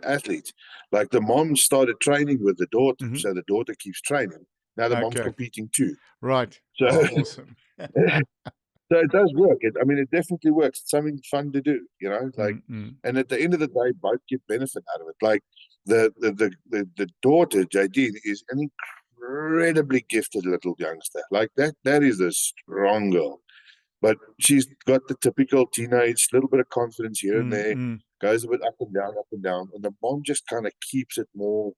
athlete. Like, the mom started training with the daughter, so the daughter keeps training. Now the mom's competing too. Right. So awesome. So it does work. I mean, it definitely works. It's something fun to do, you know. Like, and at the end of the day, both get benefit out of it. Like, the daughter, Jadine, is an incredibly gifted little youngster. Like, that is a strong girl. But she's got the typical teenage, little bit of confidence here and there, goes a bit up and down, and the mom just kind of keeps it more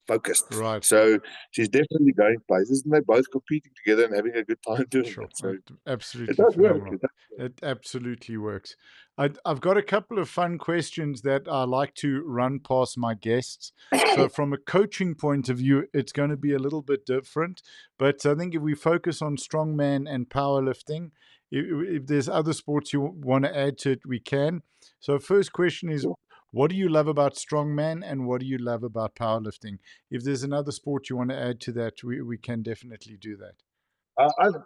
focused. Right. So she's definitely going places, and they're both competing together and having a good time doing it. So absolutely, it does phenomenal. work. It absolutely works. I've got a couple of fun questions that I like to run past my guests. So from a coaching point of view, it's going to be a little bit different. But I think if we focus on strongman and powerlifting, if there's other sports you want to add to it, we can. So first question is, what do you love about strongman and what do you love about powerlifting? If there's another sport you want to add to that, we can definitely do that.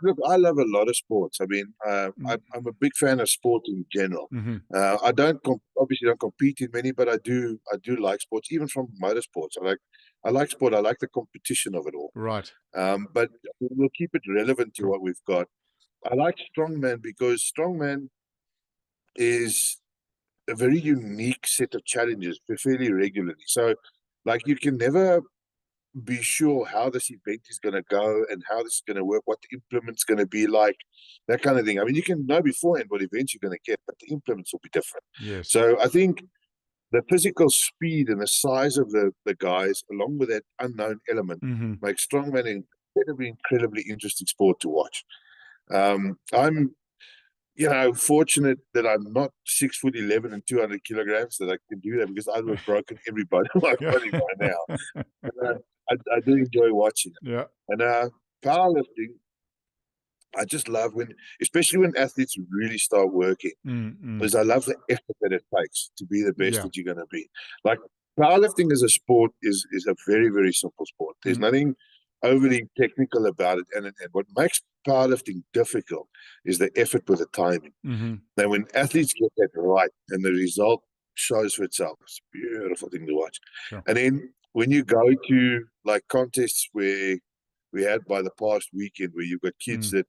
Look, I love a lot of sports. I mean, I'm a big fan of sport in general. I obviously don't compete in many, but I do like sports, even from motorsports. I like sport. I like the competition of it all. Right. But we'll keep it relevant to what we've got. I like strongman because strongman is a very unique set of challenges fairly regularly. So, like, you can never be sure how this event is going to go and how this is going to work, what the implement's going to be like, that kind of thing. I mean, you can know beforehand what events you're going to get, but the implements will be different. Yes. So I think the physical speed and the size of the guys, along with that unknown element, makes strongman an incredibly interesting sport to watch. I'm fortunate that I'm not 6'11" and 200 kilograms, that I can do that, because I would have broken everybody in my body by now. I do enjoy watching it. Yeah. And powerlifting, I just love especially when athletes really start working, because I love the effort that it takes to be the best that you're going to be. Like, powerlifting as a sport is a very, very simple sport. There's nothing overly technical about it. And what makes powerlifting difficult is the effort with the timing. Now, when athletes get that right and the result shows for itself, it's a beautiful thing to watch. Sure. And then when you go to like contests where we had by the past weekend, where you've got kids that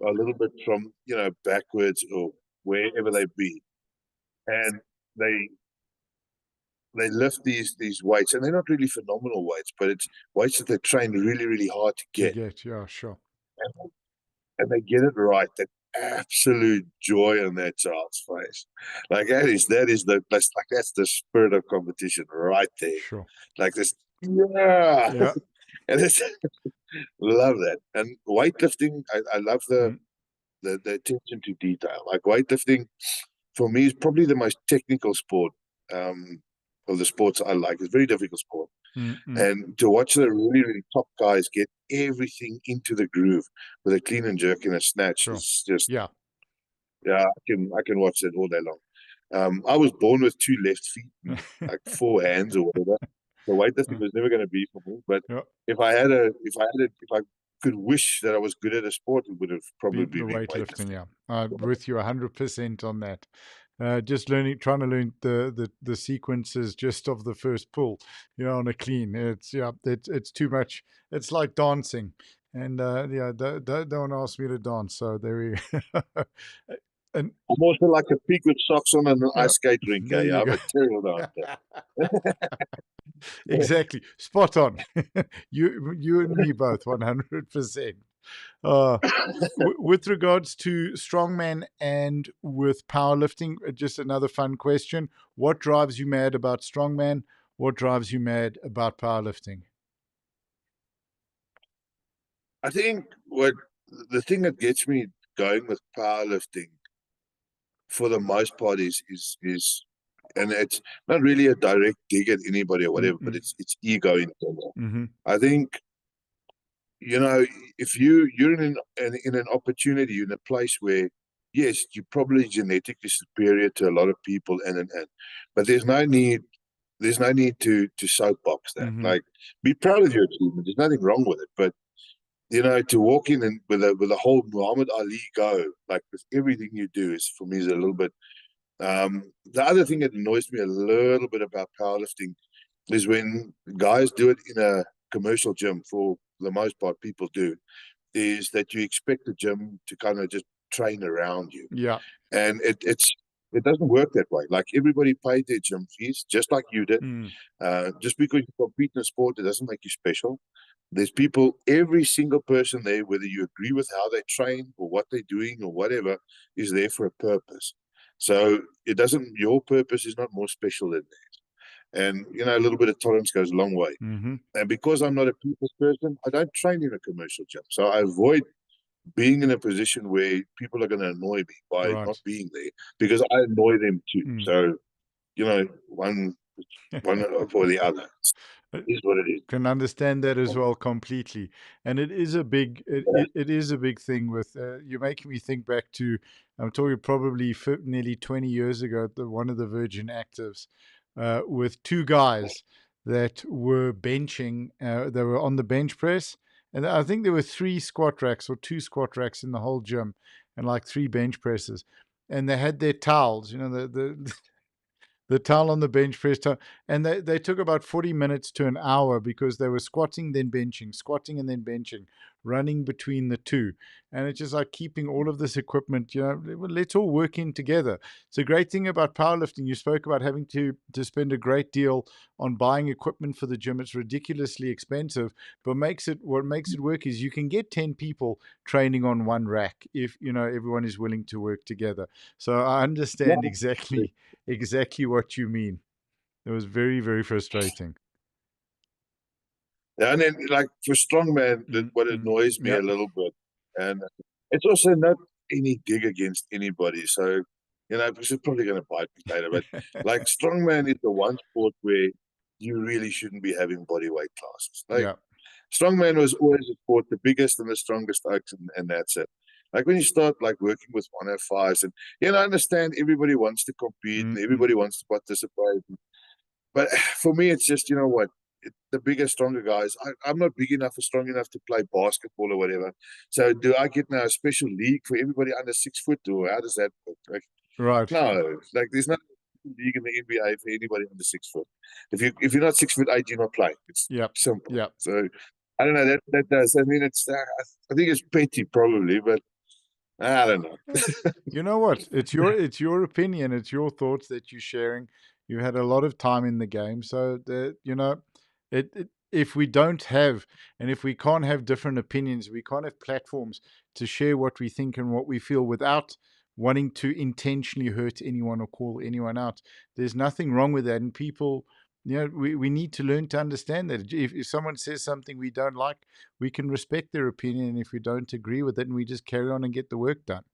are a little bit from, backwards or wherever they be, and they lift these weights, and they're not really phenomenal weights, but it's weights that they train really, really hard to get. Yeah, sure. And they get it right. That absolute joy on that child's face. Like that's the spirit of competition right there. Sure. Like this, yeah. Yeah. And it's love that. And weightlifting, I love the attention to detail. Like weightlifting for me is probably the most technical sport of the sports I like. It's a very difficult sport. And to watch the really, really top guys get everything into the groove with a clean and jerk and a snatch is just, yeah, I can watch that all day long. I was born with 2 left feet and like 4 hands or whatever. The weightlifting was never going to be for me. But if I could wish that I was good at a sport, it would have probably been weightlifting. Yeah, I'm with you 100% on that. Just trying to learn the sequences just of the first pull, on a clean. It's too much. It's like dancing, and don't ask me to dance. So there we. And I'm also like a pig with socks on and an ice skate rink. I'm a terrible dancer. Exactly, spot on. you and me both, 100%. With regards to strongman and with powerlifting, just another fun question. What drives you mad about strongman? What drives you mad about powerlifting? I think the thing that gets me going with powerlifting for the most part is and it's not really a direct dig at anybody or whatever, but it's ego in general. I think, if you're in an opportunity, you're in a place where, yes, you're probably genetically superior to a lot of people, but there's no need to soapbox that. Like, be proud of your achievement. There's nothing wrong with it, but to walk in and with a whole Muhammad Ali go, like with everything you do, is for me is a little bit. The other thing that annoys me a little bit about powerlifting is when guys do it in a commercial gym. For the most part, people do, is that you expect the gym to kind of just train around you. Yeah. And it doesn't work that way. Like, everybody paid their gym fees, just like you did. Just because you compete in a sport, it doesn't make you special. There's people, every single person there, whether you agree with how they train or what they're doing or whatever, is there for a purpose. So your purpose is not more special than theirs. And, a little bit of tolerance goes a long way. And because I'm not a people's person, I don't train in a commercial gym. So I avoid being in a position where people are going to annoy me by not being there, because I annoy them too. So, one for the other. Is what it is. Can understand that as well completely, and it is a big it is a big thing. With you're making me think back to, I'm talking probably nearly 20 years ago, one of the Virgin Actives, with 2 guys that were benching. They were on the bench press, and I think there were 3 squat racks or 2 squat racks in the whole gym, and like 3 bench presses, and they had their towels, the towel on the bench press towel. And they took about 40 minutes to an hour because they were squatting, then benching, squatting and then benching, running between the two. And it's just like keeping all of this equipment, let's all work in together. It's a great thing about powerlifting. You spoke about having to spend a great deal on buying equipment for the gym. It's ridiculously expensive, but what makes it work is you can get 10 people training on one rack if, everyone is willing to work together. So I understand exactly what you mean. It was very, very frustrating. Yeah, and then, like, for strongman, what annoys me a little bit, and it's also not any dig against anybody, so because it's probably going to bite me later, but like, strongman is the one sport where you really shouldn't be having bodyweight classes. Like, strongman was always a sport, the biggest and the strongest oaks, and that's it. Like, when you start like working with 105s, and I understand everybody wants to compete and everybody wants to participate, but for me, it's just, the bigger, stronger guys. I'm not big enough or strong enough to play basketball or whatever. So do I get now a special league for everybody under 6 foot, or how does that work? Like, right. No, like, there's no league in the NBA for anybody under 6 foot. If you're not 6'8", you're not playing. It's simple. Yep. So I don't know. That does. I mean, I think it's petty probably, but I don't know. You know what? It's your opinion. It's your thoughts that you're sharing. You had a lot of time in the game, so if we don't have, and if we can't have different opinions, we can't have platforms to share what we think and what we feel without wanting to intentionally hurt anyone or call anyone out. There's nothing wrong with that, and people. We need to learn to understand that if someone says something we don't like, we can respect their opinion. And if we don't agree with it, and we just carry on and get the work done.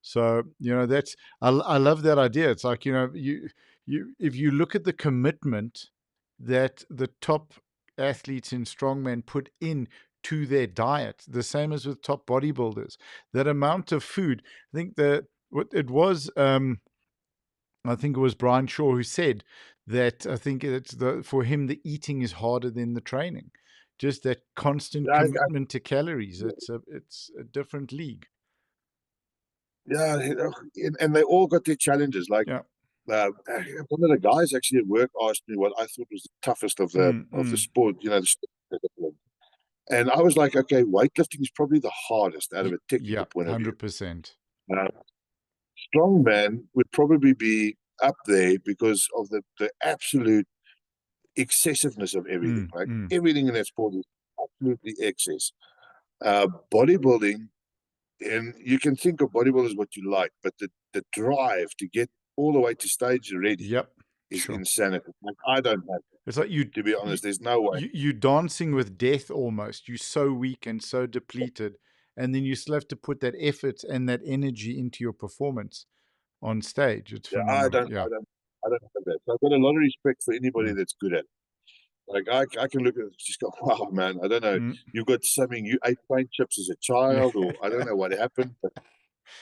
So that's I love that idea. It's like you if you look at the commitment that the top athletes in strongman put in to their diet, the same as with top bodybuilders, that amount of food. I think that what it was. I think it was Brian Shaw who said that. I think it's for him the eating is harder than the training. Just that constant commitment to calories. It's a different league. Yeah, and they all got their challenges. Like one of the guys actually at work asked me what I thought was the toughest of the sport, and I was like, okay, weightlifting is probably the hardest out of a technical point of view. 100%. Strongman would probably be up there because of the absolute excessiveness of everything. Everything in that sport is absolutely excess. Bodybuilding, and you can think of bodybuilders what you like, but the drive to get all the way to stage ready is insanity. Like, I don't have it. It's like to be honest, there's no way. You're dancing with death almost. You're so weak and so depleted, and then you still have to put that effort and that energy into your performance on stage. It's phenomenal. I don't have that. So I've got a lot of respect for anybody that's good at it. Like I can look at it and just go, wow, man, I don't know. You got something, you ate paint chips as a child, or I don't know what happened. But,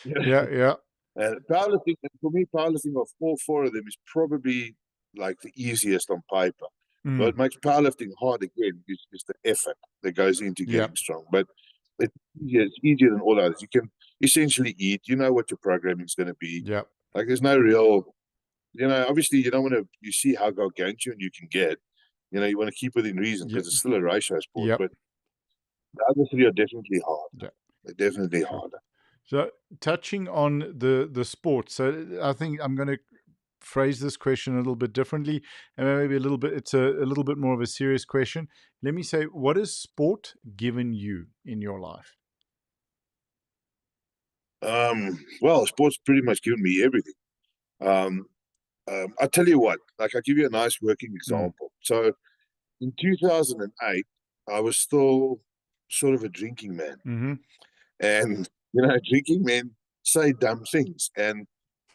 yeah. And powerlifting, for me, powerlifting of all four of them is probably like the easiest on paper. What makes powerlifting hard again is the effort that goes into getting strong. But it's easier than all others. You can essentially eat. You know what your programming is going to be. Like there's no real, obviously you don't want to. You see how gargantuan you can get. You want to keep within reason because it's still a ratio sport. But the other three are definitely hard. They're definitely harder. So touching on the sport, so I think I'm going to phrase this question a little bit differently, and maybe it's a little bit more of a serious question. Let me say, what has sport given you in your life? Well, sport's pretty much given me everything. I'll tell you what, like I'll give you a nice working example. So in 2008, I was still sort of a drinking man. And, drinking men say dumb things. And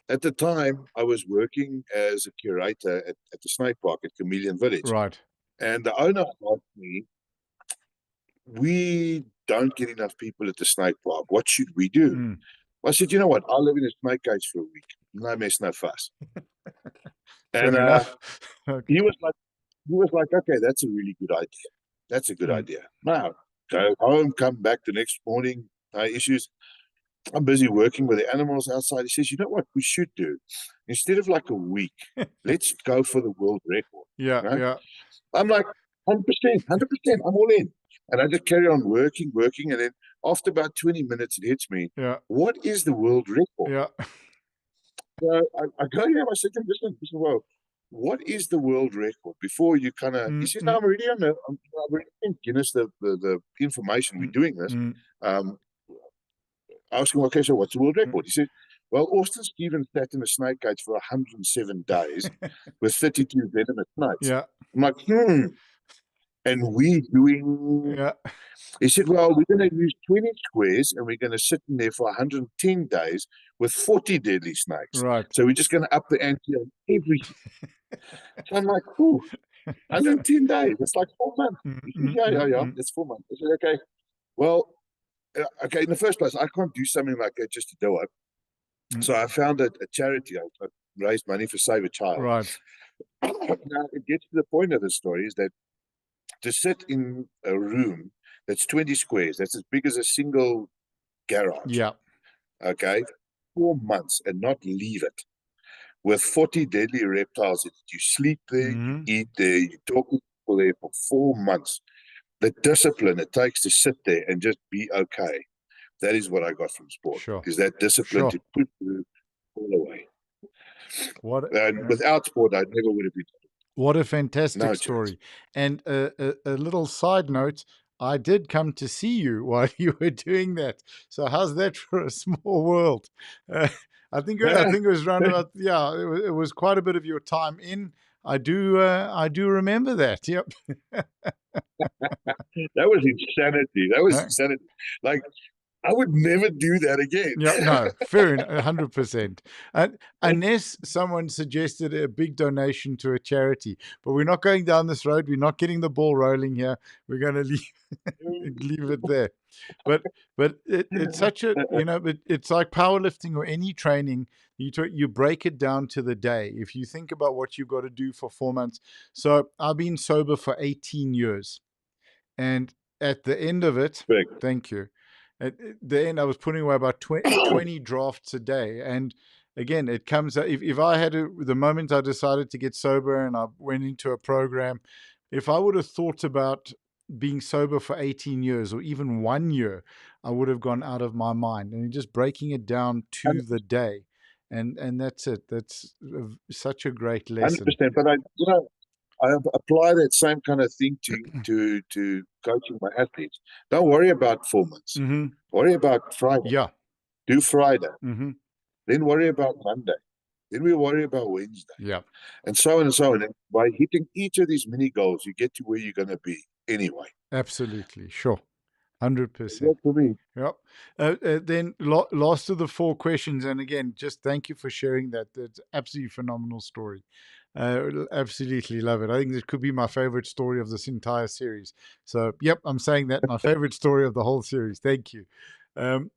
at the time, I was working as a curator at the snake park at Chameleon Village. Right. And the owner asked me, we don't get enough people at the snake park. What should we do? I said, you know what? I'll live in a snake cage for a week. No mess, no fuss. Fair enough. He was like, okay, that's a really good idea. That's a good idea. Now, go home, come back the next morning, no issues. I'm busy working with the animals outside. He says, you know what we should do? Instead of like a week, let's go for the world record. Yeah. I'm like, 100%, I'm all in. And I just carry on working. And then after about 20 minutes, it hits me. What is the world record? So I go here, I said, listen, well, what is the world record? Before you kind of, he says, no, I'm already in Guinness, the information, we're doing this. I asked him, okay, so what's the world record? He said, well, Austin Stevens sat in a snake cage for 107 days with 32 venomous snakes. I'm like, and we doing... He said, well, we're going to use 20 squares and we're going to sit in there for 110 days with 40 deadly snakes. Right. So we're just going to up the ante on everything. So I'm like, 110 days. It's like 4 months. He said, yeah, it's 4 months. I said, okay, well, in the first place, I can't do something like that just to do it. So I found a charity. I raised money for Save a Child. Right. Now, it gets to the point of the story is that to sit in a room that's 20 squares, that's as big as a single garage. Okay, 4 months and not leave it with 40 deadly reptiles. You sleep there, you eat there, you talk to people there for 4 months. The discipline it takes to sit there and just be okay That is what I got from sport. Sure. Is that discipline to push through all the way. And without sport, I never would have been. What a fantastic story. And a little side note, I did come to see you while you were doing that. So how's that for a small world? I think it was around about, it was quite a bit of your time in. I do remember that. Yep. That was insanity. That was insanity. Like, I would never do that again. Yeah, no, fair enough, 100%. Unless someone suggested a big donation to a charity, but we're not going down this road. We're not getting the ball rolling here. We're going to leave it there. But it's such a, it's like powerlifting or any training. You break it down to the day. If you think about what you've got to do for 4 months. So I've been sober for 18 years. And at the end of it, thank you. At the end, I was putting away about 20 drafts a day. And again, it comes, if I had the moment I decided to get sober and I went into a program, if I would have thought about being sober for 18 years or even 1 year, I would have gone out of my mind. And just breaking it down to the day. And that's it. That's such a great lesson. 100%. But I apply that same kind of thing to coaching my athletes. Don't worry about 4 months. Mm-hmm. Worry about Friday. Yeah. Do Friday. Mm-hmm. Then worry about Monday. Then we worry about Wednesday. Yeah. And so on and so on. And by hitting each of these mini goals, you get to where you're going to be anyway. Absolutely. Sure. 100%. For me. Yep. Then last of the 4 questions, and again, just thank you for sharing that. That's absolutely phenomenal story. Absolutely love it. I think this could be my favorite story of this entire series. So, yep, I'm saying that my favorite story of the whole series. Thank you. One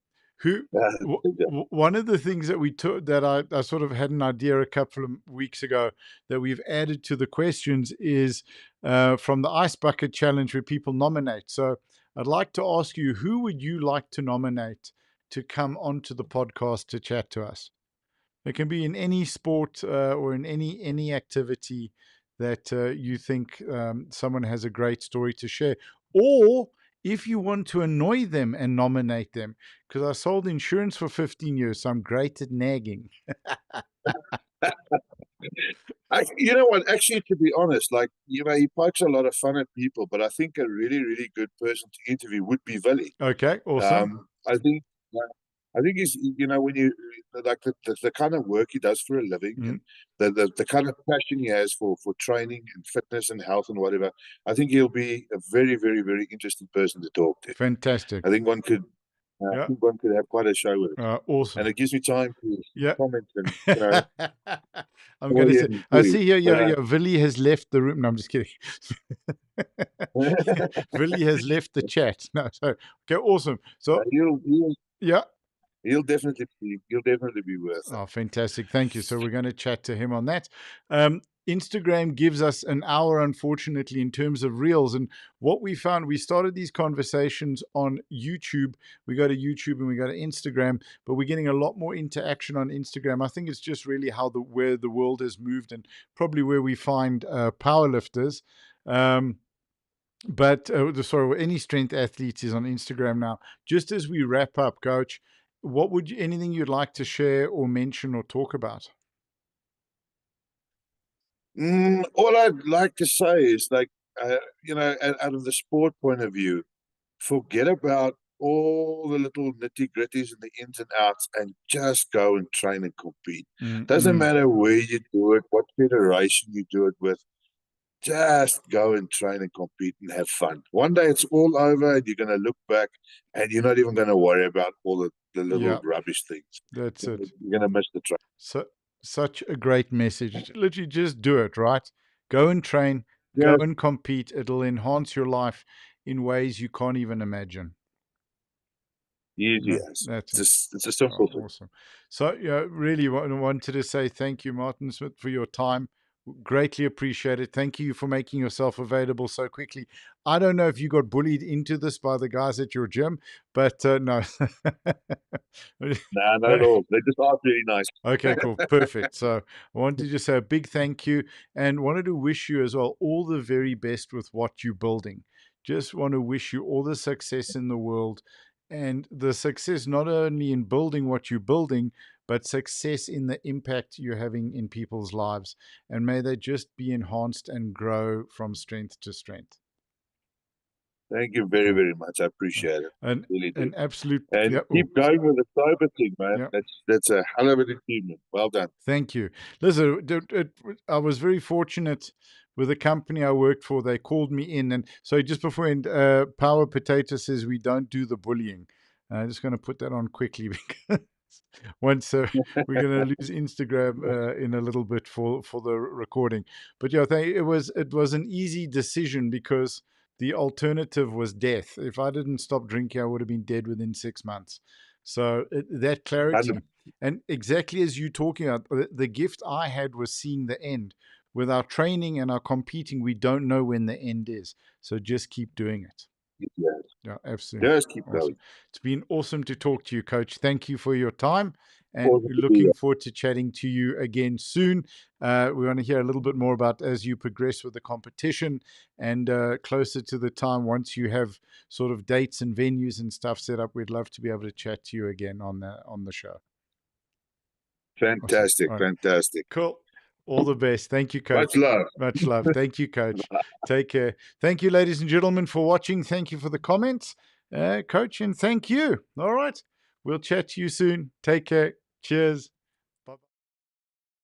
of the things that we took that I sort of had an idea a couple of weeks ago that we've added to the questions is from the Ice Bucket Challenge where people nominate. So I'd like to ask you, who would you like to nominate to come onto the podcast to chat to us? It can be in any sport or in any activity that you think someone has a great story to share. Or if you want to annoy them and nominate them, because I sold insurance for 15 years, so I'm great at nagging. You know what? Actually, to be honest, he pokes a lot of fun at people, but I think a really, really good person to interview would be Willie. Okay, awesome. I think he's, when you like the kind of work he does for a living and the kind of passion he has for training and fitness and health and whatever, I think he'll be a very, very, very interesting person to talk to. Fantastic. I think one could have quite a show with it. Awesome. And it gives me time to comment and I'm going to say, I see here, Willie has left the room. No, I'm just kidding. Willie has left the chat. No, so okay, awesome. So he'll definitely be worth it. Oh, fantastic. Thank you. So we're going to chat to him on that. Instagram gives us an hour, unfortunately, in terms of reels. And what we found, we started these conversations on YouTube. We go to YouTube and we go to Instagram, but we're getting a lot more interaction on Instagram. I think it's just really where the world has moved and probably where we find powerlifters. But any strength athletes is on Instagram now. Just as we wrap up, Coach, anything you'd like to share or mention or talk about? All I'd like to say is out of the sport point of view, forget about all the little nitty gritties and the ins and outs and just go and train and compete. Doesn't matter where you do it, what federation you do it with. Just go and train and compete and have fun. One day it's all over and you're going to look back and you're not even going to worry about all the little rubbish things. That's it. You're going to miss the train. So, such a great message. Literally just do it, right? Go and train, go and compete. It'll enhance your life in ways you can't even imagine. Yes. It's a simple thing. Awesome. So, really wanted to say thank you, Martin Smit, for your time. Greatly appreciate it. Thank you for making yourself available so quickly. I don't know if you got bullied into this by the guys at your gym, but no. No, not at all. They just are really nice. Okay, cool. Perfect. So I wanted to just say a big thank you and wanted to wish you as well all the very best with what you're building. Just want to wish you all the success in the world and the success not only in building what you're building, but success in the impact you're having in people's lives. And may they just be enhanced and grow from strength to strength. Thank you very, very much. I appreciate it. Really do. An absolute. And keep going with the sober thing, man. That's a hell of an achievement. Well done. Thank you. Listen, I was very fortunate with the company I worked for. They called me in, and so just before Power Potato says we don't do the bullying. I'm just going to put that on quickly because once we're going to lose Instagram in a little bit for the recording. But yeah, it was an easy decision because the alternative was death. If I didn't stop drinking, I would have been dead within 6 months. So that clarity, and exactly as you talking about, the gift I had was seeing the end. With our training and our competing, we don't know when the end is. So just keep doing it. Yes. Yeah, absolutely. Just keep going. It's been awesome to talk to you, Coach. Thank you for your time. And we're looking forward to chatting to you again soon. We want to hear a little bit more about as you progress with the competition and closer to the time once you have sort of dates and venues and stuff set up. We'd love to be able to chat to you again on the show. Fantastic, awesome. Fantastic. Cool. All the best. Thank you, Coach. Much love. Much love. Thank you, Coach. Take care. Thank you, ladies and gentlemen, for watching. Thank you for the comments, Coach, and thank you. All right. We'll chat to you soon. Take care. Cheers.